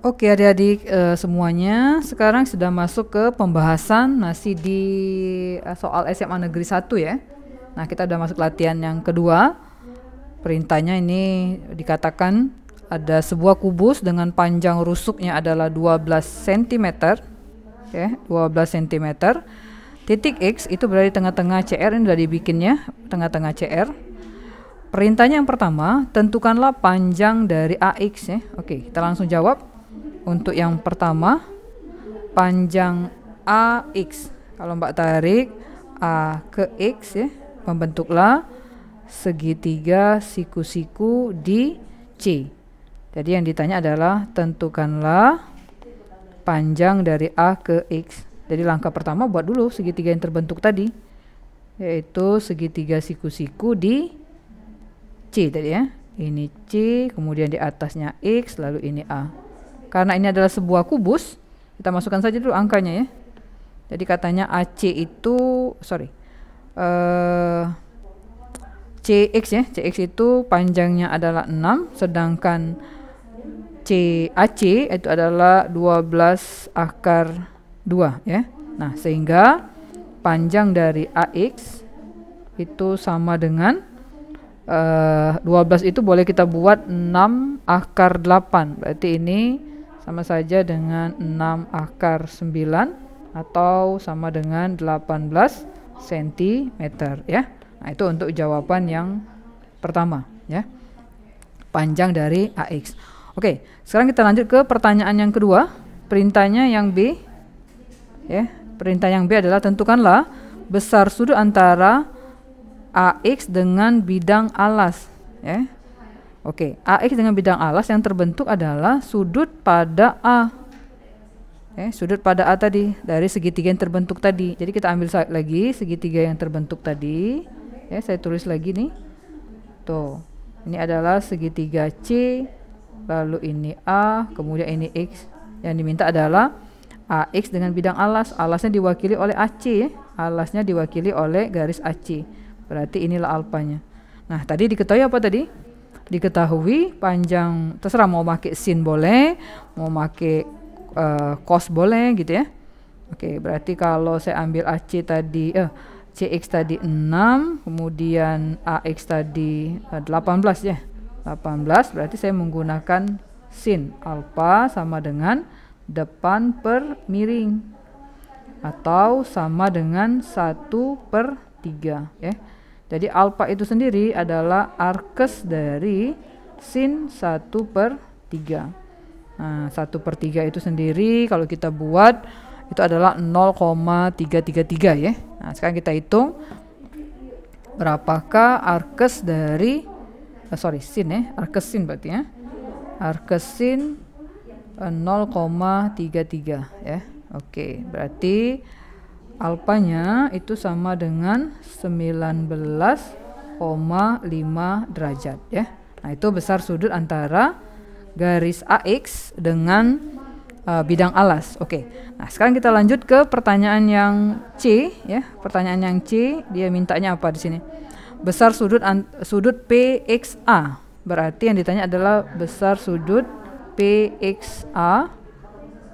Oke adik-adik semuanya, sekarang sudah masuk ke pembahasan masih di soal SMA Negeri 1 ya. Nah, kita udah masuk latihan yang kedua. Perintahnya ini dikatakan ada sebuah kubus dengan panjang rusuknya adalah 12 cm. Ya, 12 cm. Titik X itu berada di tengah-tengah CR, ini sudah dibikinnya, tengah-tengah CR. Perintahnya yang pertama, tentukanlah panjang dari AX ya. Oke, kita langsung jawab. Untuk yang pertama, panjang AX. Kalau Mbak tarik A ke X ya, membentuklah segitiga siku-siku di C. Jadi yang ditanya adalah tentukanlah panjang dari A ke X. Jadi langkah pertama buat dulu segitiga yang terbentuk tadi, yaitu segitiga siku-siku di C tadi ya. Ini C, kemudian di atasnya X, lalu ini A. Karena ini adalah sebuah kubus, kita masukkan saja dulu angkanya ya. Jadi katanya AC itu, CX ya, CX itu panjangnya adalah 6, sedangkan CAC itu adalah 12 akar 2 ya. Nah, sehingga panjang dari AX itu sama dengan 12 itu boleh kita buat 6 akar 8. Berarti ini sama saja dengan 6 akar 9 atau sama dengan 18 cm ya. Nah, itu untuk jawaban yang pertama ya. Panjang dari AX. Oke, sekarang kita lanjut ke pertanyaan yang kedua. Perintahnya yang B ya. Perintah yang B adalah tentukanlah besar sudut antara AX dengan bidang alas ya. Oke, AX dengan bidang alas yang terbentuk adalah sudut pada A. Sudut pada A tadi dari segitiga yang terbentuk tadi. Jadi kita ambil lagi segitiga yang terbentuk tadi. Ya, saya tulis lagi nih. Tuh, ini adalah segitiga C, lalu ini A, kemudian ini X. Yang diminta adalah AX dengan bidang alas. Alasnya diwakili oleh AC ya. Alasnya diwakili oleh garis AC. Berarti inilah alfanya. Nah, tadi diketahui apa tadi? Diketahui panjang, terserah mau pakai sin boleh, mau pakai cos boleh gitu ya. Oke, berarti kalau saya ambil AC tadi CX tadi 6, kemudian AX tadi 18 ya. 18 berarti saya menggunakan sin alfa sama dengan depan per miring atau sama dengan 1/3 ya. Jadi alfa itu sendiri adalah arkes dari sin 1/3. Nah, 1/3 itu sendiri kalau kita buat itu adalah 0,333 ya. Nah, sekarang kita hitung berapakah arkes dari sin ya, arkes sin berarti ya. Arkes sin 0,33 ya. Oke, berarti alfanya itu sama dengan 19,5 derajat ya. Nah, itu besar sudut antara garis AX dengan bidang alas. Oke. Nah, sekarang kita lanjut ke pertanyaan yang C ya. Pertanyaan yang C, dia mintanya apa di sini? Besar sudut PXA. Berarti yang ditanya adalah besar sudut PXA.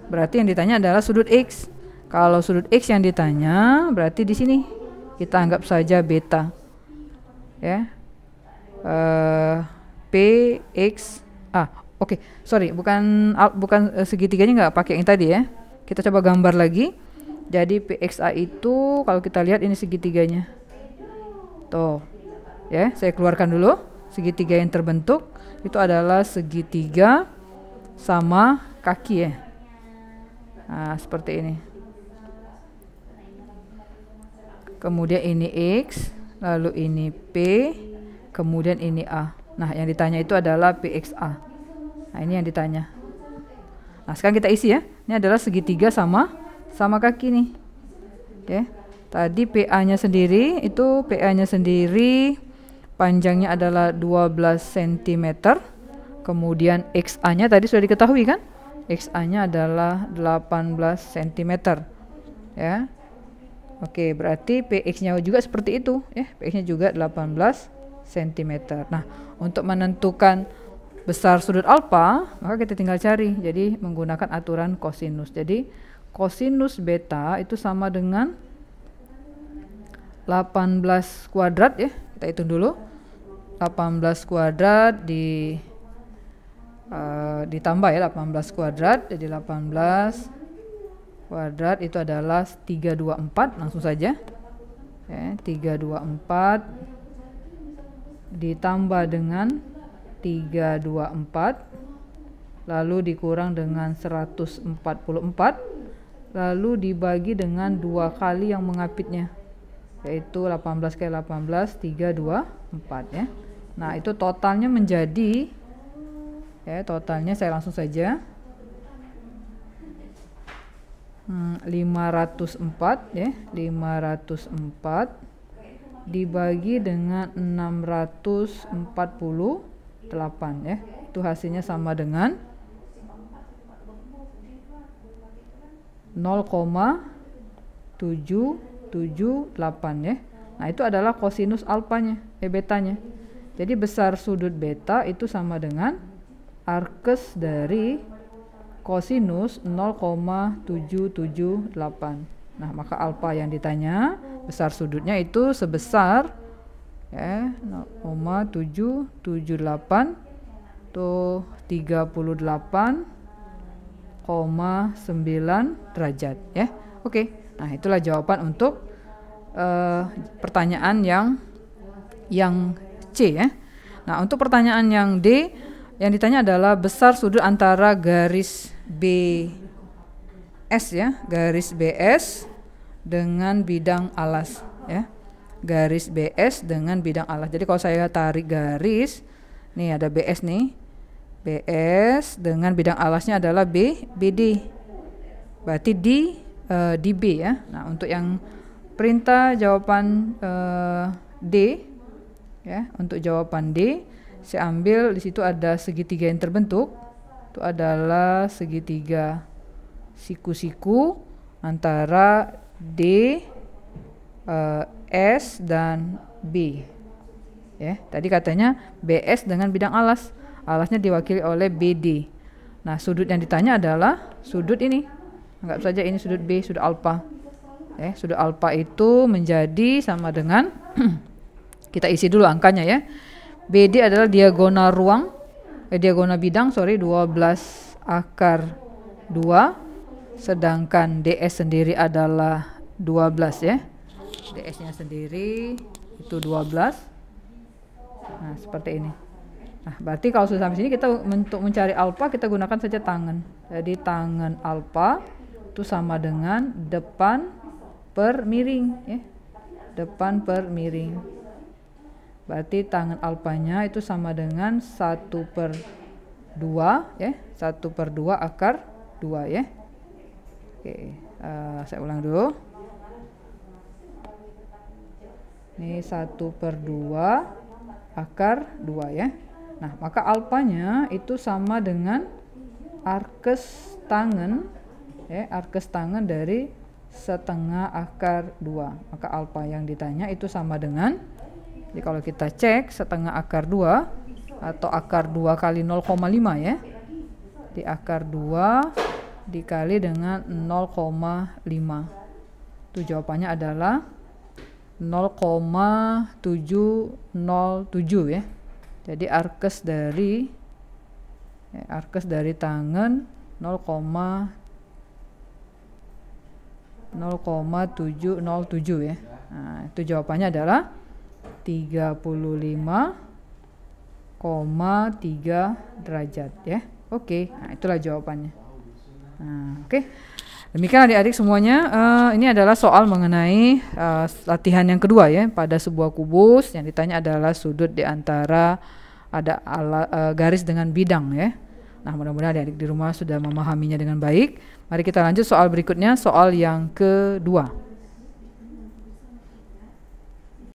Berarti yang ditanya adalah sudut X. Kalau sudut X yang ditanya, berarti di sini kita anggap saja beta, ya. PXA. Oke, bukan segitiganya nggak pakai yang tadi ya. Kita coba gambar lagi. Jadi PXA itu kalau kita lihat ini segitiganya. Tuh, ya. Saya keluarkan dulu segitiga yang terbentuk itu adalah segitiga sama kaki ya. Nah, seperti ini. Kemudian ini X, lalu ini P, kemudian ini A. Nah, yang ditanya itu adalah PXA. Nah, ini yang ditanya. Nah, sekarang kita isi ya. Ini adalah segitiga sama kaki nih. Oke. Tadi PA-nya sendiri, itu PA-nya sendiri panjangnya adalah 12 cm. Kemudian XA-nya tadi sudah diketahui kan? XA-nya adalah 18 cm. Ya. Oke, berarti PX-nya juga seperti itu ya. PX-nya juga 18 cm. Nah, untuk menentukan besar sudut alfa, maka kita tinggal cari. Jadi menggunakan aturan kosinus. Jadi kosinus beta itu sama dengan 18 kuadrat ya. Kita hitung dulu. 18 kuadrat ditambah ya 18 kuadrat, jadi 18 kuadrat itu adalah 324, langsung saja. Ya, 324 ditambah dengan 324 lalu dikurang dengan 144 lalu dibagi dengan 2 kali yang mengapitnya, yaitu 18 kali 18 324 ya. Nah, itu totalnya menjadi ya, totalnya saya langsung saja 504 ya, 504 dibagi dengan 648 ya. Itu hasilnya sama dengan 0,778 ya. Nah, itu adalah kosinus alfanya, betanya. Jadi besar sudut beta itu sama dengan arkes dari kosinus 0,778. Nah, maka alfa yang ditanya besar sudutnya itu sebesar ya 0,778 tuh 38,9 derajat ya. Oke. Nah, itulah jawaban untuk pertanyaan yang C ya. Nah, untuk pertanyaan yang D yang ditanya adalah besar sudut antara garis BS ya, garis BS dengan bidang alas ya. Garis BS dengan bidang alas. Jadi kalau saya tarik garis, nih ada BS nih. BS dengan bidang alasnya adalah BD. Berarti di B ya. Nah, untuk yang perintah jawaban D ya, untuk jawaban D saya ambil di situ ada segitiga yang terbentuk. Itu adalah segitiga siku-siku antara D, S dan B. Ya, tadi katanya BS dengan bidang alas. Alasnya diwakili oleh BD. Nah, sudut yang ditanya adalah sudut ini. Anggap saja ini sudut B, sudut alfa. Sudut alfa itu menjadi sama dengan kita isi dulu angkanya ya. BD adalah diagonal ruang, diagonal bidang 12 akar 2, sedangkan DS sendiri adalah 12 ya. DS-nya sendiri itu 12. Nah, seperti ini. Nah, berarti kalau sudah sampai sini kita untuk mencari alfa kita gunakan saja tangan. Jadi tangan alfa itu sama dengan depan per miring ya. Depan per miring. Berarti tangan alfanya itu sama dengan 1/2 ya. 1/2 akar 2 ya. Oke, saya ulang dulu. Ini 1/2 akar 2 ya. Nah, maka alfanya itu sama dengan arkes tangan ya, arkes tangan dari setengah akar 2. Maka alfa yang ditanya itu sama dengan, jadi kalau kita cek setengah akar 2 atau akar 2 kali 0,5 ya. Di akar 2 dikali dengan 0,5. Itu jawabannya adalah 0,707 ya. Jadi arkes dari tangan 0,707 ya. Nah, itu jawabannya adalah 35,3 derajat ya. Oke, nah itulah jawabannya. Nah, oke. Demikian adik-adik semuanya, ini adalah soal mengenai latihan yang kedua ya. Pada sebuah kubus yang ditanya adalah sudut di antara ada garis dengan bidang ya. Nah, mudah-mudahan adik-adik di rumah sudah memahaminya dengan baik. Mari kita lanjut soal berikutnya, soal yang kedua.